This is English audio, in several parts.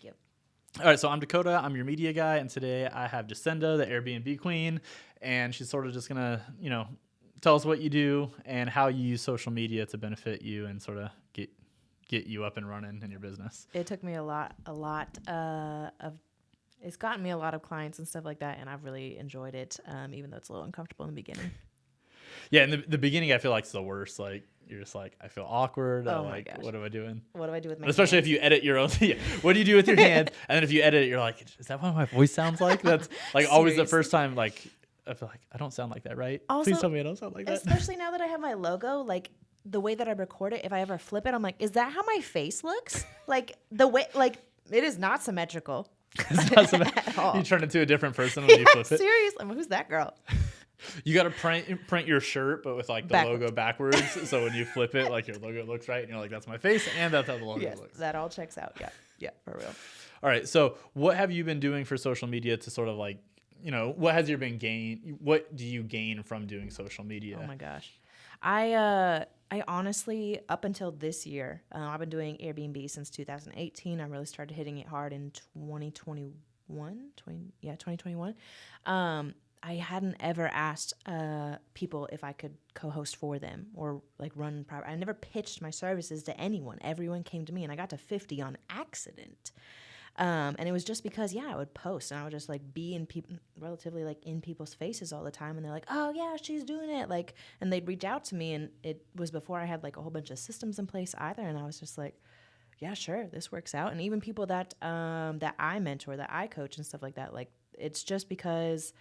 you. All right, so I'm Dakota. I'm your media guy, and today I have Jacinda, the Airbnb queen, and she's sort of just gonna, tell us what you do and how you use social media to benefit you and sort of get you up and running in your business. It took me a lot of. It's gotten me a lot of clients and stuff like that, and I've really enjoyed it, even though it's a little uncomfortable in the beginning. Yeah, in the beginning, I feel like it's the worst. Like you're just like, I feel awkward. Oh my gosh. What am I doing? What do I do with my Especially hands? if you edit your own. Yeah, what do you do with your hands? And then if you edit it, you're like, is that what my voice sounds like? That's like always the Seriously. first time. Like I feel like I don't sound like that, right? Also, Please tell me I don't sound like that. Especially now that I have my logo, like the way that I record it, if I ever flip it, I'm like, is that how my face looks? Like the way, like it is not symmetrical. It's not so bad. At all. You turn into a different person when you flip it. Seriously, I'm like, who's that girl? You got to print your shirt, but with like the Backwards. logo backwards. So when you flip it, like your logo looks right, and you're like, that's my face, and that's how the logo Yes, looks. that all checks out. Yeah, for real. All right. So what have you been doing for social media to sort of like, what has your been gain? What do you gain from doing social media? Oh my gosh. I honestly, up until this year, I've been doing Airbnb since 2018. I really started hitting it hard in 2021. I hadn't ever asked people if I could co-host for them or like run private. I never pitched my services to anyone. Everyone came to me, and I got to 50 on accident. And it was just because, I would post and I would just like be in people, relatively like in people's faces all the time. And they're like, oh yeah, she's doing it. Like, and they'd reach out to me, and it was before I had like a whole bunch of systems in place either. And I was just like, yeah, sure, this works out. And even people that I mentor, that I coach and stuff like that, like it's just because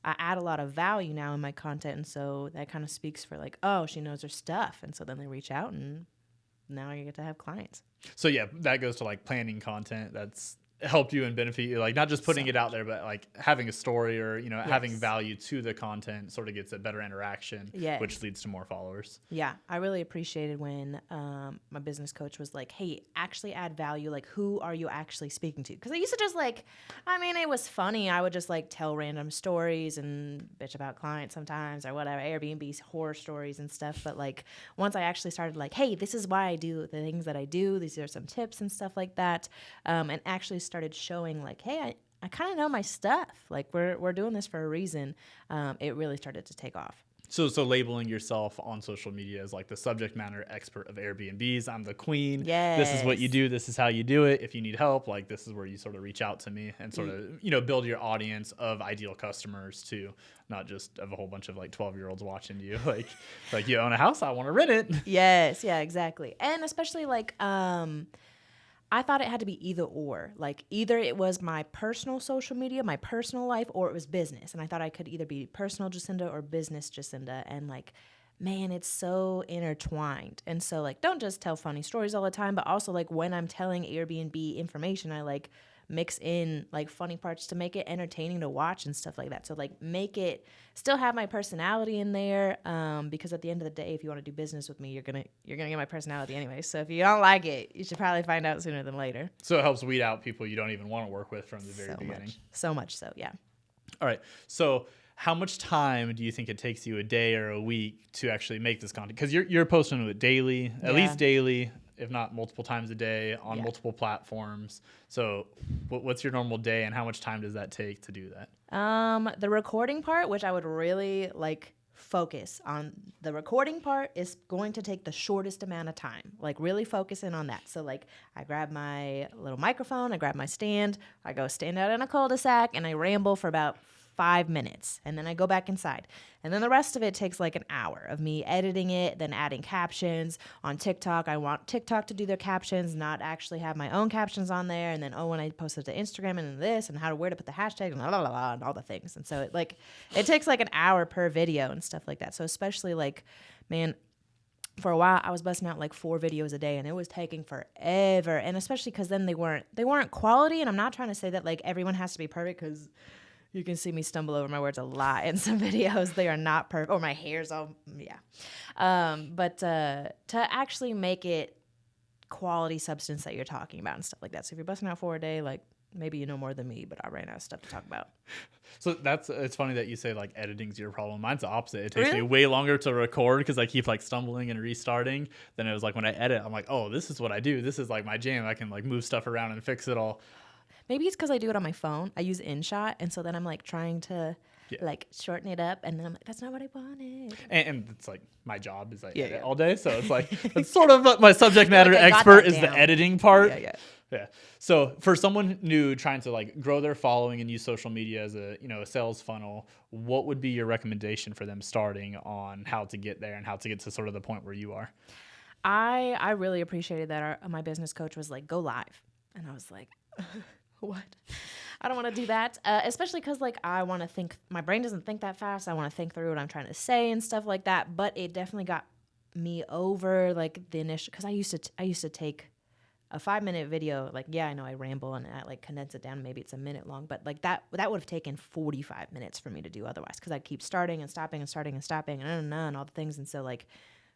I add a lot of value now in my content. And so that kind of speaks for like, oh, she knows her stuff. And so then they reach out, and now you get to have clients. So yeah, that goes to like planning content that's helped you and benefit you, like not just putting it out there, but like having a story or having value to the content sort of gets a better interaction, which leads to more followers. Yeah, I really appreciated when my business coach was like, hey, actually add value. Like, who are you actually speaking to? Because I used to just like, it was funny. I would just like tell random stories and bitch about clients sometimes or whatever, Airbnb's horror stories and stuff. But like once I actually started like, hey, this is why I do the things that I do. These are some tips and stuff like that. And actually started showing like, hey, I kind of know my stuff. Like we're doing this for a reason. It really started to take off. So labeling yourself on social media as like the subject matter expert of Airbnbs. I'm the queen. Yes. This is what you do. This is how you do it. If you need help, like this is where you sort of reach out to me and sort of, build your audience of ideal customers too, not just of a whole bunch of like 12-year-olds watching you. Like you own a house, I want to rent it. Yes. Yeah, exactly. And especially like, I thought it had to be either or. Like either it was my personal social media, my personal life, or it was business. And I thought I could either be personal Jacinda or business Jacinda. And like, man, it's so intertwined. And so like, don't just tell funny stories all the time, but also like when I'm telling Airbnb information, I like mix in like funny parts to make it entertaining to watch and stuff like that. So like make it still have my personality in there, because at the end of the day, if you want to do business with me, you're gonna get my personality anyway. So if you don't like it, you should probably find out sooner than later. So it helps weed out people you don't even want to work with from the very beginning. So much so, yeah. All right. So how much time do you think it takes you a day or a week to actually make this content? Because you're posting it daily, at least daily, if not multiple times a day on multiple platforms. So what's your normal day, and how much time does that take to do that? The recording part, which I would really like focus on, the recording part is going to take the shortest amount of time, like really focusing on that. So like I grab my little microphone, I grab my stand, I go stand out in a cul-de-sac, and I ramble for about 5 minutes, and then I go back inside. And then the rest of it takes like an hour of me editing it, then adding captions. On TikTok, I want TikTok to do their captions, not actually have my own captions on there. And then, when I post it to Instagram and this, and where to put the hashtag and blah, blah, blah, and all the things. And so it takes like an hour per video and stuff like that. So especially like, man, for a while I was busting out like 4 videos a day, and it was taking forever. And especially because then they weren't quality. And I'm not trying to say that like everyone has to be perfect, because you can see me stumble over my words a lot in some videos. They are not perfect. Or my hair's all, but to actually make it quality substance that you're talking about and stuff like that. So if you're busting out 4 a day, like maybe you know more than me, but I ran out of stuff to talk about. So it's funny that you say like editing's your problem. Mine's the opposite. It takes me way longer to record because I keep like stumbling and restarting than it was like when I edit. I'm like, oh, this is what I do. This is like my jam. I can like move stuff around and fix it all. Maybe it's because I do it on my phone. I use InShot, and so then I'm like trying to like shorten it up, and then I'm like, that's not what I wanted. And it's like my job is I edit yeah. all day, so it's like it's sort of my subject matter like, I got expert that is the down. editing part. Yeah. So for someone new trying to like grow their following and use social media as a a sales funnel, what would be your recommendation for them starting on how to get there and how to get to sort of the point where you are? I really appreciated that my business coach was like, go live, and I was like, what? I don't want to do that, especially because like I want to think. My brain doesn't think that fast. I want to think through what I'm trying to say and stuff like that. But it definitely got me over like the initial, because I used to take a 5-minute video. Like, yeah, I know I ramble and I like condense it down. Maybe it's a minute long, but like that would have taken 45 minutes for me to do otherwise, because I keep starting and stopping and starting and stopping and all the things. And so like,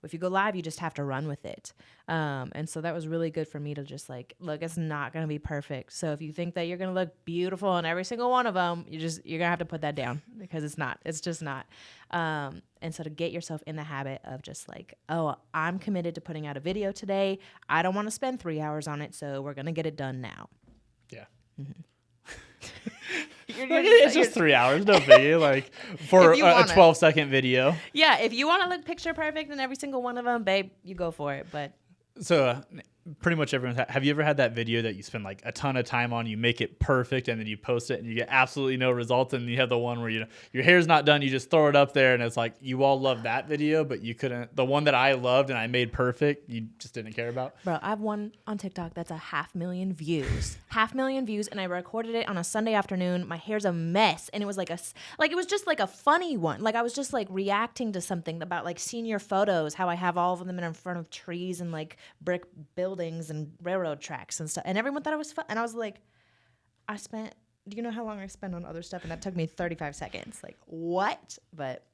if you go live, you just have to run with it. And so that was really good for me to just like, look, it's not going to be perfect. So if you think that you're going to look beautiful on every single one of them, you're going to have to put that down, because it's just not. And so to get yourself in the habit of just like, oh, I'm committed to putting out a video today. I don't want to spend 3 hours on it. So we're going to get it done now. Yeah. Mm-hmm. It's just 3 hours, no biggie. Like for a 12-second video. Yeah, if you want to look picture perfect in every single one of them, babe, you go for it. But so pretty much everyone's have you ever had that video that you spend like a ton of time on, you make it perfect, and then you post it and you get absolutely no results, and you have the one where your hair's not done, you just throw it up there, and it's like you all love that video, but you couldn't, the one that I loved and I made perfect, you just didn't care about? Bro, I have one on TikTok that's a 500,000 views. 500,000 views, and I recorded it on a Sunday afternoon. My hair's a mess, and it was like it was just like a funny one. Like I was just like reacting to something about like senior photos, how I have all of them in front of trees and like brick buildings and railroad tracks and stuff. And everyone thought it was fun. And I was like, do you know how long I spent on other stuff? And that took me 35 seconds. Like, what? But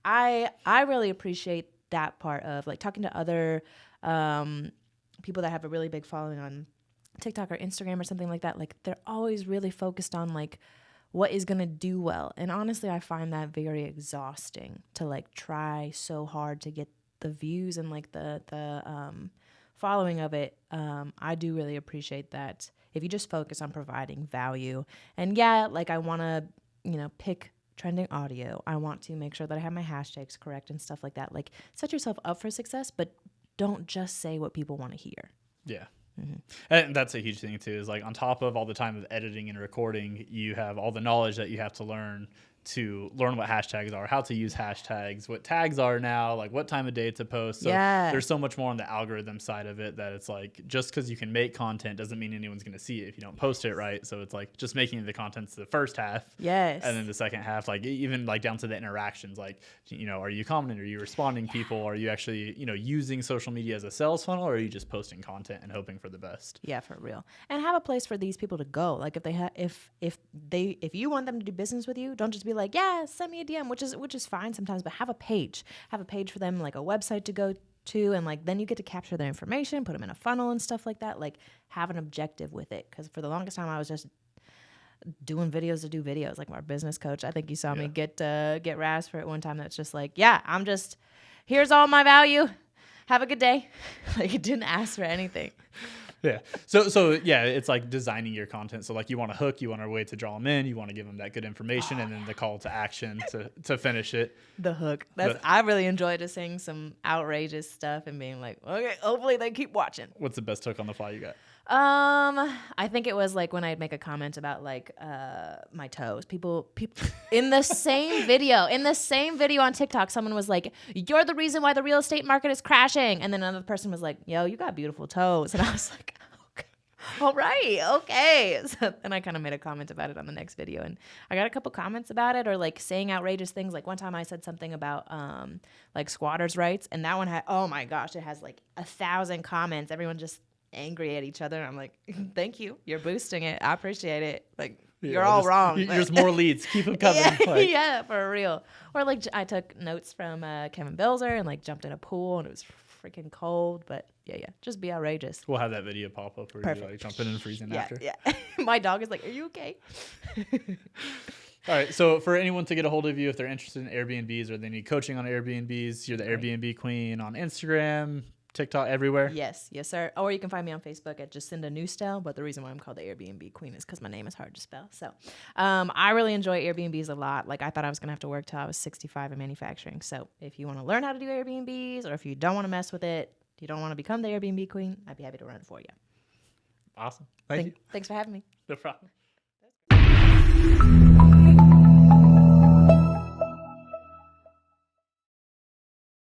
I really appreciate that part of like talking to other people that have a really big following on TikTok or Instagram or something like that. Like they're always really focused on like what is going to do well. And honestly, I find that very exhausting to like try so hard to get the views and like the following of it. I do really appreciate that if you just focus on providing value. And yeah, like I want to, pick trending audio. I want to make sure that I have my hashtags correct and stuff like that. Like set yourself up for success, but don't just say what people want to hear. Yeah. Mm-hmm. And that's a huge thing too, is like on top of all the time of editing and recording, you have all the knowledge that you have to learn what hashtags are, how to use hashtags, what tags are now, like what time of day to post. So there's so much more on the algorithm side of it that it's like, just because you can make content doesn't mean anyone's going to see it if you don't post it right. So it's like just making the content's the first half. Yes. And then the second half, like even like down to the interactions, like, are you commenting? Are you responding people? Are you actually, using social media as a sales funnel, or are you just posting content and hoping for the best? Yeah, for real. And have a place for these people to go. Like if you want them to do business with you, don't just be like, yeah, send me a DM, which is fine sometimes, but have a page for them, like a website to go to, and like then you get to capture their information, put them in a funnel and stuff like that. Like have an objective with it, because for the longest time I was just doing videos to do videos. Like my business coach, I think you saw me get razzed for it one time. That's just like, yeah, I'm just, here's all my value, have a good day. Like it didn't ask for anything. Yeah. So yeah, it's like designing your content. So like you want a hook, you want a way to draw them in, you want to give them that good information, and then the call to action to finish it. The hook. I really enjoy just saying some outrageous stuff and being like, okay, hopefully they keep watching. What's the best hook on the fly you got? I think it was like when I'd make a comment about like my toes. People in the same video on TikTok, someone was like, "You're the reason why the real estate market is crashing," and then another person was like, "Yo, you got beautiful toes," and I was like, "Okay, all right, okay." So then I kind of made a comment about it on the next video, and I got a couple comments about it, or like saying outrageous things. Like one time I said something about like squatters' rights, and that one had, oh my gosh, it has like 1,000 comments. Everyone just angry at each other, and I'm like, thank you, you're boosting it, I appreciate it. Like you're all wrong. There's more leads, keep them coming. Yeah, for real. Or like I took notes from Kevin Belzer and like jumped in a pool and it was freaking cold, but yeah, just be outrageous. We'll have that video pop up where you're like jumping in and freezing after. Yeah. My dog is like, are you okay? All right, so for anyone to get a hold of you if they're interested in Airbnbs or they need coaching on Airbnbs, you're the Airbnb queen on Instagram. TikTok, everywhere? Yes, sir. Or you can find me on Facebook at Jacinda Newstell. But the reason why I'm called the Airbnb Queen is because my name is hard to spell. So I really enjoy Airbnbs a lot. Like I thought I was going to have to work till I was 65 in manufacturing. So if you want to learn how to do Airbnbs, or if you don't want to mess with it, you don't want to become the Airbnb Queen, I'd be happy to run it for you. Awesome. Thank you. Thanks for having me. No problem.